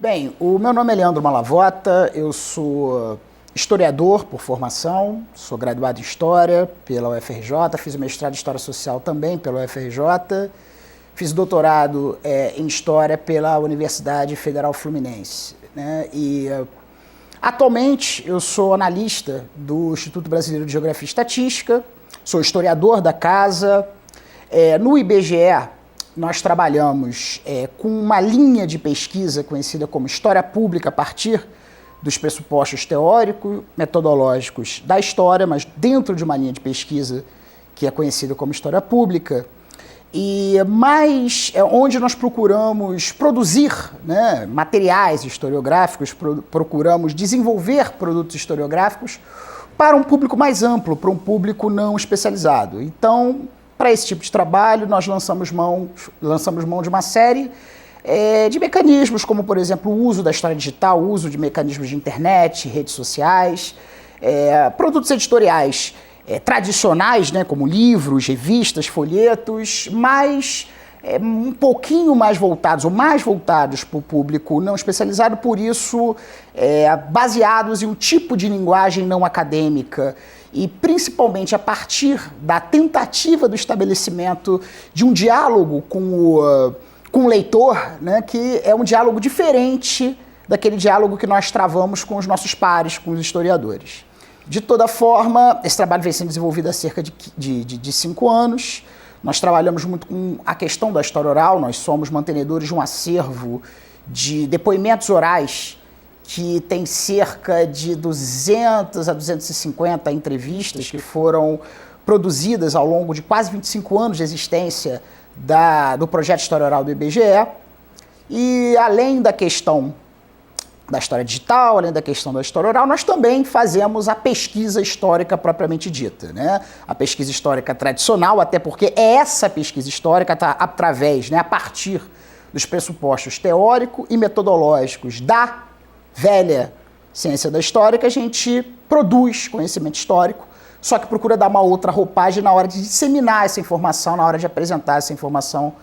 Bem, o meu nome é Leandro Malavota, eu sou historiador por formação, sou graduado em História pela UFRJ, fiz o mestrado em História Social também pela UFRJ, fiz doutorado em História pela Universidade Federal Fluminense, né? Atualmente eu sou analista do Instituto Brasileiro de Geografia e Estatística, sou historiador da casa. No IBGE nós trabalhamos com uma linha de pesquisa conhecida como História Pública a partir dos pressupostos teóricos, metodológicos da história, mas dentro de uma linha de pesquisa que é conhecida como História Pública, onde nós procuramos produzir, né, materiais historiográficos, procuramos desenvolver produtos historiográficos para um público mais amplo, para um público não especializado. Então, para esse tipo de trabalho, nós lançamos mão de uma série de mecanismos, como, por exemplo, o uso da história digital, o uso de mecanismos de internet, redes sociais, produtos editoriais tradicionais, né, como livros, revistas, folhetos, mas um pouquinho mais voltados, ou mais voltados para o público não especializado, por isso baseados em um tipo de linguagem não acadêmica e principalmente a partir da tentativa do estabelecimento de um diálogo com o leitor, né, que é um diálogo diferente daquele diálogo que nós travamos com os nossos pares, com os historiadores. De toda forma, esse trabalho vem sendo desenvolvido há cerca de 5 anos. Nós trabalhamos muito com a questão da história oral, nós somos mantenedores de um acervo de depoimentos orais que tem cerca de 200 a 250 entrevistas que foram produzidas ao longo de quase 25 anos de existência do projeto História Oral do IBGE. E além da questão da história digital, além da questão da história oral, nós também fazemos a pesquisa histórica propriamente dita, né? A pesquisa histórica tradicional, até porque essa pesquisa histórica está através, né, a partir dos pressupostos teórico e metodológicos da velha ciência da história, que a gente produz conhecimento histórico, só que procura dar uma outra roupagem na hora de disseminar essa informação, na hora de apresentar essa informação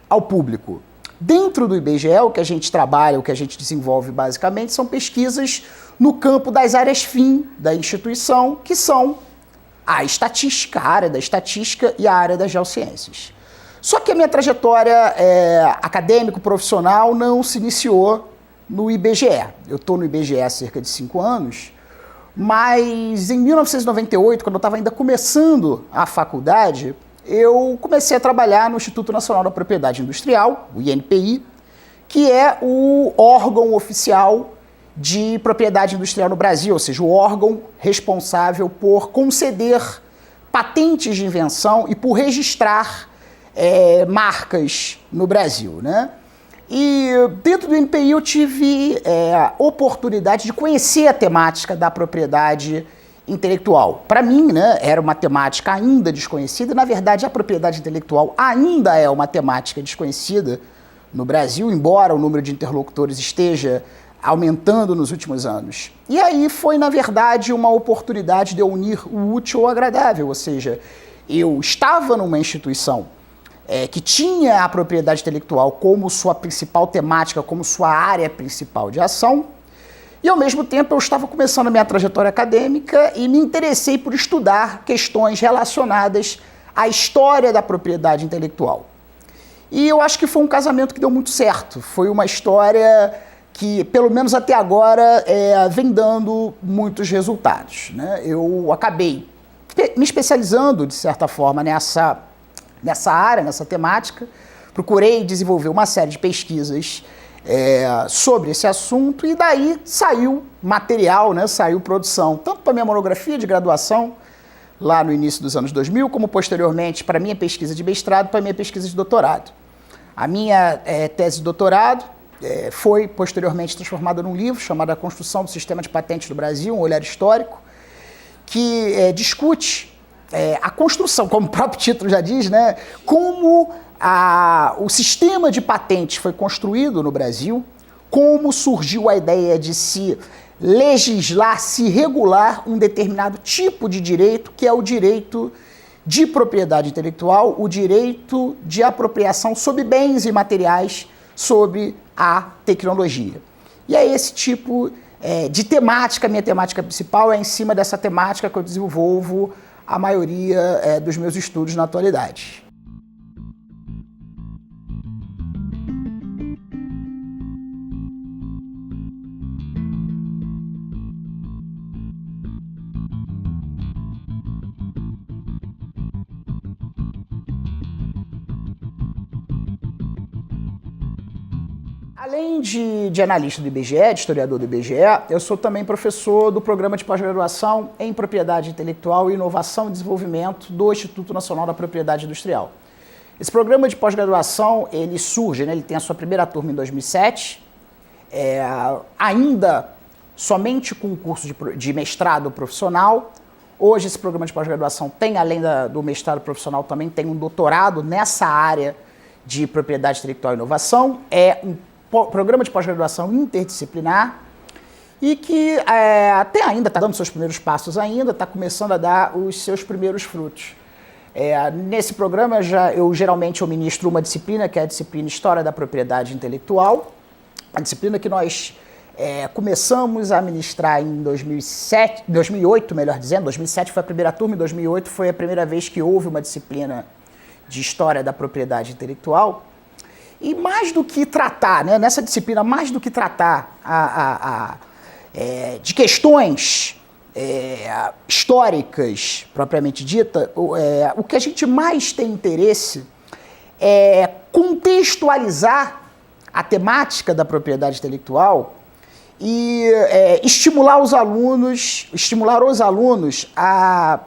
ao público. Dentro do IBGE, o que a gente trabalha, o que a gente desenvolve basicamente, são pesquisas no campo das áreas fim da instituição, que são a estatística, a área da estatística e a área das geociências. Só que a minha trajetória acadêmico-profissional não se iniciou no IBGE. Eu estou no IBGE há cerca de 5 anos, mas em 1998, quando eu estava ainda começando a faculdade, eu comecei a trabalhar no Instituto Nacional da Propriedade Industrial, o INPI, que é o órgão oficial de propriedade industrial no Brasil, ou seja, o órgão responsável por conceder patentes de invenção e por registrar marcas no Brasil, né? E dentro do INPI eu tive a oportunidade de conhecer a temática da propriedade intelectual. Para mim, né, era uma temática ainda desconhecida, e, na verdade, a propriedade intelectual ainda é uma temática desconhecida no Brasil, embora o número de interlocutores esteja aumentando nos últimos anos. E aí foi, na verdade, uma oportunidade de eu unir o útil ao agradável, ou seja, eu estava numa instituição que tinha a propriedade intelectual como sua principal temática, como sua área principal de ação, e, ao mesmo tempo, eu estava começando a minha trajetória acadêmica e me interessei por estudar questões relacionadas à história da propriedade intelectual. E eu acho que foi um casamento que deu muito certo. Foi uma história que, pelo menos até agora, vem dando muitos resultados, né? Eu acabei me especializando, de certa forma, nessa área, nessa temática. Procurei desenvolver uma série de pesquisas sobre esse assunto, e daí saiu material, né, saiu produção, tanto para a minha monografia de graduação, lá no início dos anos 2000, como posteriormente para a minha pesquisa de mestrado, para a minha pesquisa de doutorado. A minha tese de doutorado foi posteriormente transformada num livro chamado A Construção do Sistema de Patentes do Brasil, um olhar histórico, que discute a construção, como o próprio título já diz, né, como o sistema de patentes foi construído no Brasil, como surgiu a ideia de se legislar, se regular um determinado tipo de direito, que é o direito de propriedade intelectual, o direito de apropriação sobre bens e materiais sobre a tecnologia. E é esse tipo de temática, minha temática principal é em cima dessa temática que eu desenvolvo a maioria dos meus estudos na atualidade. Além de analista do IBGE, de historiador do IBGE, eu sou também professor do programa de pós-graduação em Propriedade Intelectual e Inovação e Desenvolvimento do Instituto Nacional da Propriedade Industrial. Esse programa de pós-graduação, ele surge, ele tem a sua primeira turma em 2007, ainda somente com o curso de mestrado profissional. Hoje esse programa de pós-graduação tem, além do mestrado profissional, também tem um doutorado nessa área de propriedade intelectual e inovação. É um programa de pós-graduação interdisciplinar e que até ainda está dando seus primeiros passos ainda, está começando a dar os seus primeiros frutos. Nesse programa eu geralmente ministro uma disciplina, que é a disciplina História da Propriedade Intelectual, a disciplina que nós começamos a ministrar em 2008, melhor dizendo. 2007 foi a primeira turma, em 2008 foi a primeira vez que houve uma disciplina de História da Propriedade Intelectual. E mais do que tratar, nessa disciplina, mais do que tratar de questões históricas, propriamente dita, o que a gente mais tem interesse é contextualizar a temática da propriedade intelectual e estimular os alunos a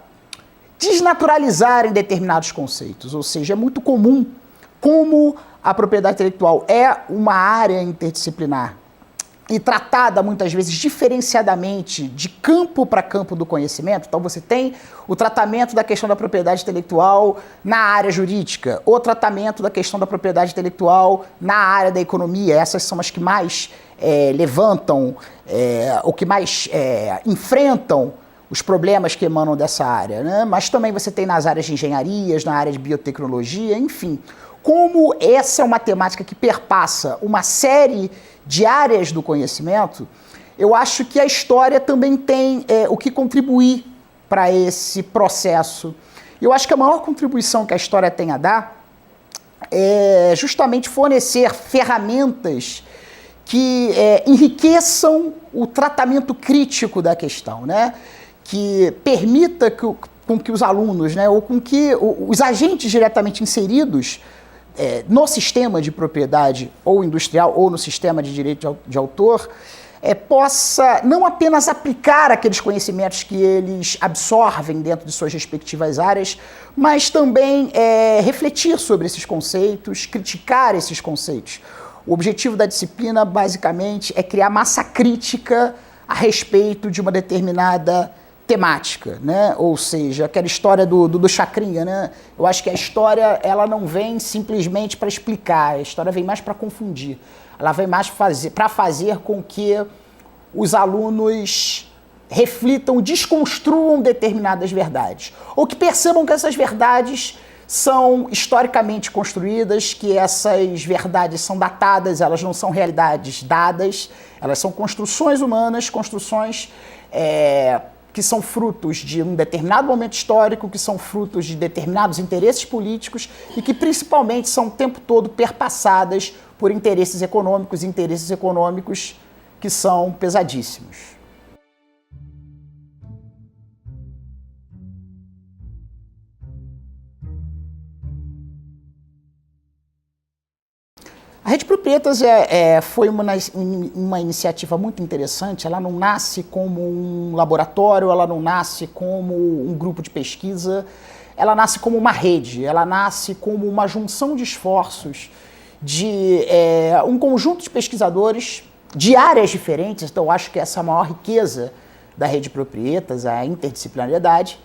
desnaturalizarem determinados conceitos. Ou seja, é muito comum, como a propriedade intelectual é uma área interdisciplinar e tratada muitas vezes diferenciadamente de campo para campo do conhecimento. Então você tem o tratamento da questão da propriedade intelectual na área jurídica, o tratamento da questão da propriedade intelectual na área da economia. Essas são as que mais levantam, ou que mais enfrentam os problemas que emanam dessa área, Mas também você tem nas áreas de engenharias, na área de biotecnologia, enfim. Como essa é uma temática que perpassa uma série de áreas do conhecimento, eu acho que a história também tem o que contribuir para esse processo. Eu acho que a maior contribuição que a história tem a dar é justamente fornecer ferramentas que enriqueçam o tratamento crítico da questão, Que permita com que os alunos, ou com que os agentes diretamente inseridos no sistema de propriedade ou industrial ou no sistema de direito de autor, possa não apenas aplicar aqueles conhecimentos que eles absorvem dentro de suas respectivas áreas, mas também refletir sobre esses conceitos, criticar esses conceitos. O objetivo da disciplina, basicamente, é criar massa crítica a respeito de uma determinada temática, Ou seja, aquela história do Chacrinha, Eu acho que a história, ela não vem simplesmente para explicar, a história vem mais para confundir. Ela vem mais para fazer com que os alunos reflitam, desconstruam determinadas verdades, ou que percebam que essas verdades são historicamente construídas, que essas verdades são datadas, elas não são realidades dadas, elas são construções humanas, construções que são frutos de um determinado momento histórico, que são frutos de determinados interesses políticos e que principalmente são o tempo todo perpassadas por interesses econômicos que são pesadíssimos. A Rede Proprietas foi uma iniciativa muito interessante. Ela não nasce como um laboratório, ela não nasce como um grupo de pesquisa, ela nasce como uma rede, ela nasce como uma junção de esforços de um conjunto de pesquisadores de áreas diferentes. Então, eu acho que essa é a maior riqueza da Rede Proprietas, a interdisciplinariedade.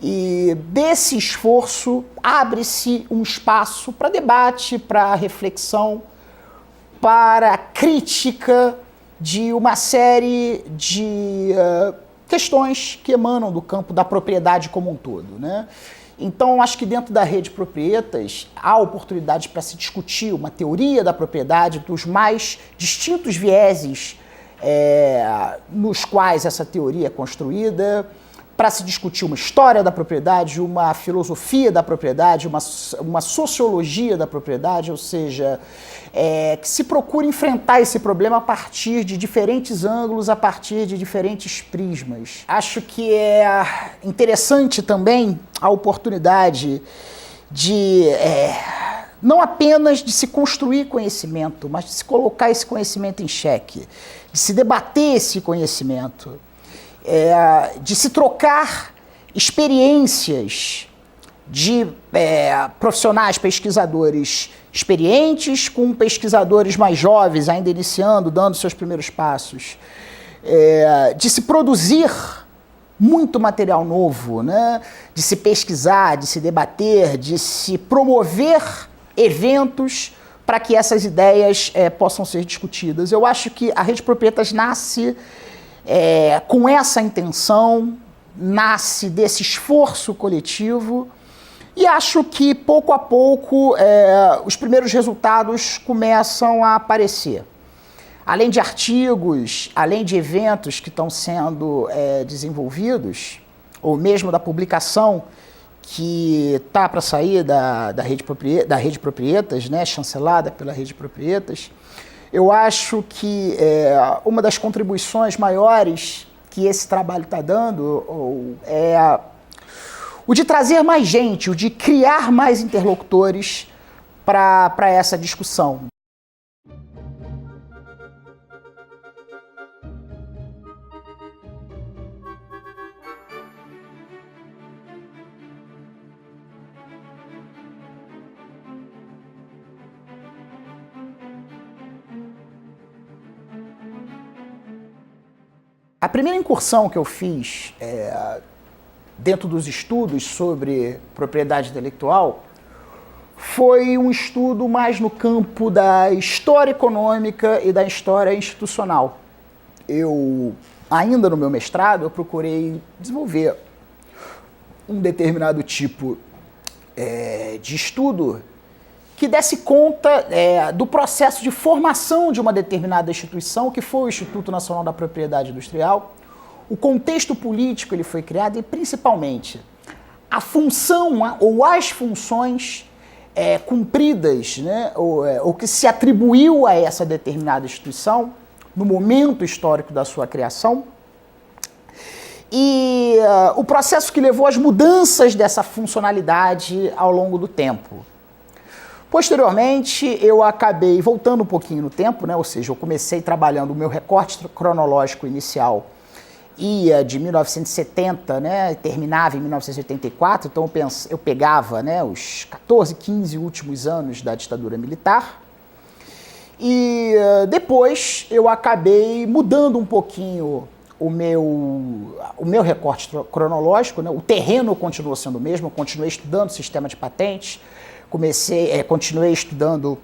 E desse esforço abre-se um espaço para debate, para reflexão, para crítica de uma série de questões que emanam do campo da propriedade como um todo, Então, acho que dentro da rede Proprietas há oportunidade para se discutir uma teoria da propriedade dos mais distintos vieses nos quais essa teoria é construída, para se discutir uma história da propriedade, uma filosofia da propriedade, uma sociologia da propriedade, ou seja, que se procure enfrentar esse problema a partir de diferentes ângulos, a partir de diferentes prismas. Acho que é interessante também a oportunidade de não apenas de se construir conhecimento, mas de se colocar esse conhecimento em xeque, de se debater esse conhecimento, de se trocar experiências de profissionais, pesquisadores experientes com pesquisadores mais jovens, ainda iniciando, dando seus primeiros passos, de se produzir muito material novo, né? De se pesquisar, de se debater, de se promover eventos para que essas ideias possam ser discutidas. Eu acho que a Rede Proprietas nasce com essa intenção, nasce desse esforço coletivo, e acho que pouco a pouco os primeiros resultados começam a aparecer. Além de artigos, além de eventos que estão sendo desenvolvidos, ou mesmo da publicação que está para sair da Rede Proprietas, né, chancelada pela Rede Proprietas, eu acho que uma das contribuições maiores que esse trabalho está dando é o de trazer mais gente, o de criar mais interlocutores para essa discussão. A primeira incursão que eu fiz dentro dos estudos sobre propriedade intelectual foi um estudo mais no campo da história econômica e da história institucional. Ainda no meu mestrado, eu procurei desenvolver um determinado tipo de estudo que desse conta do processo de formação de uma determinada instituição, que foi o Instituto Nacional da Propriedade Industrial, o contexto político ele foi criado e, principalmente, a função ou as funções cumpridas, né, ou que se atribuiu a essa determinada instituição no momento histórico da sua criação, e o processo que levou às mudanças dessa funcionalidade ao longo do tempo. Posteriormente, eu acabei voltando um pouquinho no tempo, né? Ou seja, eu comecei trabalhando o meu recorte cronológico inicial, ia de 1970, né? Terminava em 1984, então eu pegava, né, os 14, 15 últimos anos da ditadura militar, e depois eu acabei mudando um pouquinho o meu recorte cronológico, né? O terreno continuou sendo o mesmo, eu continuei estudando sistema de patentes, continuei estudando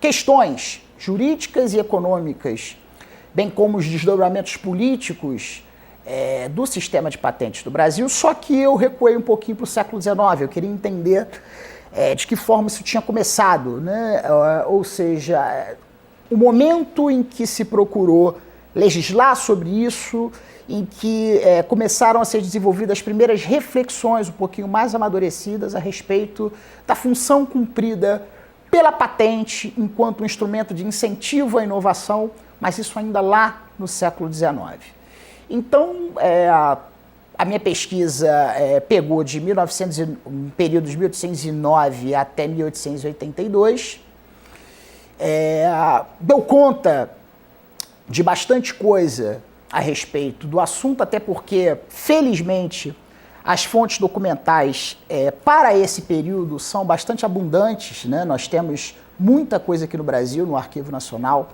questões jurídicas e econômicas, bem como os desdobramentos políticos do sistema de patentes do Brasil, só que eu recuei um pouquinho para o século XIX, eu queria entender de que forma isso tinha começado, né? Ou seja, o momento em que se procurou legislar sobre isso, em que começaram a ser desenvolvidas as primeiras reflexões um pouquinho mais amadurecidas a respeito da função cumprida pela patente enquanto um instrumento de incentivo à inovação, mas isso ainda lá no século XIX. Então, a minha pesquisa pegou um período de 1809 até 1882, deu conta de bastante coisa a respeito do assunto, até porque, felizmente, as fontes documentais para esse período são bastante abundantes, né? Nós temos muita coisa aqui no Brasil, no Arquivo Nacional,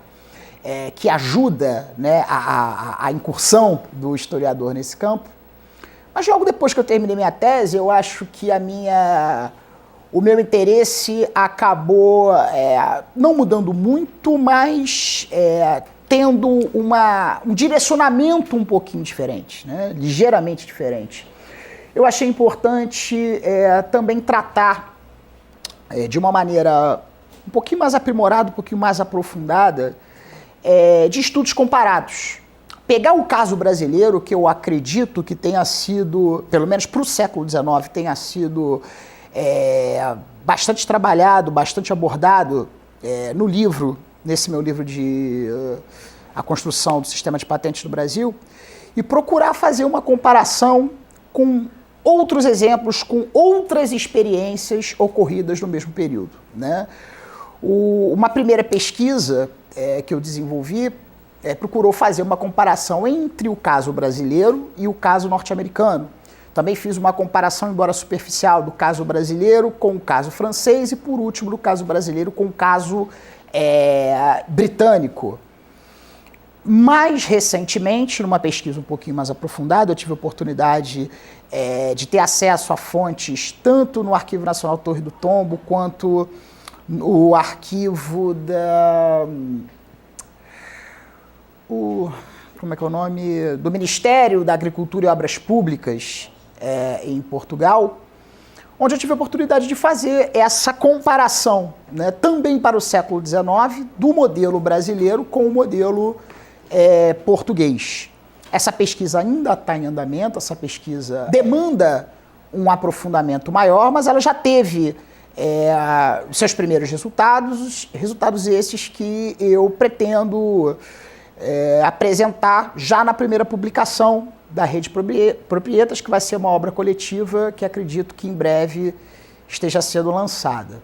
que ajuda, né, a incursão do historiador nesse campo. Mas logo depois que eu terminei minha tese, eu acho que o meu interesse acabou não mudando muito, mas tendo um direcionamento um pouquinho diferente, né? Ligeiramente diferente. eu achei importante também tratar de uma maneira um pouquinho mais aprimorada, um pouquinho mais aprofundada, de estudos comparados. Pegar o caso brasileiro, que eu acredito que tenha sido, pelo menos para o século XIX, tenha sido bastante trabalhado, bastante abordado no livro, nesse meu livro de A Construção do Sistema de Patentes do Brasil, e procurar fazer uma comparação com outros exemplos, com outras experiências ocorridas no mesmo período, né? Uma primeira pesquisa que eu desenvolvi procurou fazer uma comparação entre o caso brasileiro e o caso norte-americano. Também fiz uma comparação, embora superficial, do caso brasileiro com o caso francês e, por último, do caso brasileiro com o caso britânico. Mais recentemente, numa pesquisa um pouquinho mais aprofundada, eu tive a oportunidade de ter acesso a fontes tanto no Arquivo Nacional Torre do Tombo quanto no arquivo como é que é o nome? Do Ministério da Agricultura e Obras Públicas em Portugal, onde eu tive a oportunidade de fazer essa comparação, né, também para o século XIX, do modelo brasileiro com o modelo português. Essa pesquisa ainda está em andamento, essa pesquisa demanda um aprofundamento maior, mas ela já teve seus primeiros resultados esses que eu pretendo apresentar já na primeira publicação da Rede Proprietas, que vai ser uma obra coletiva que acredito que em breve esteja sendo lançada.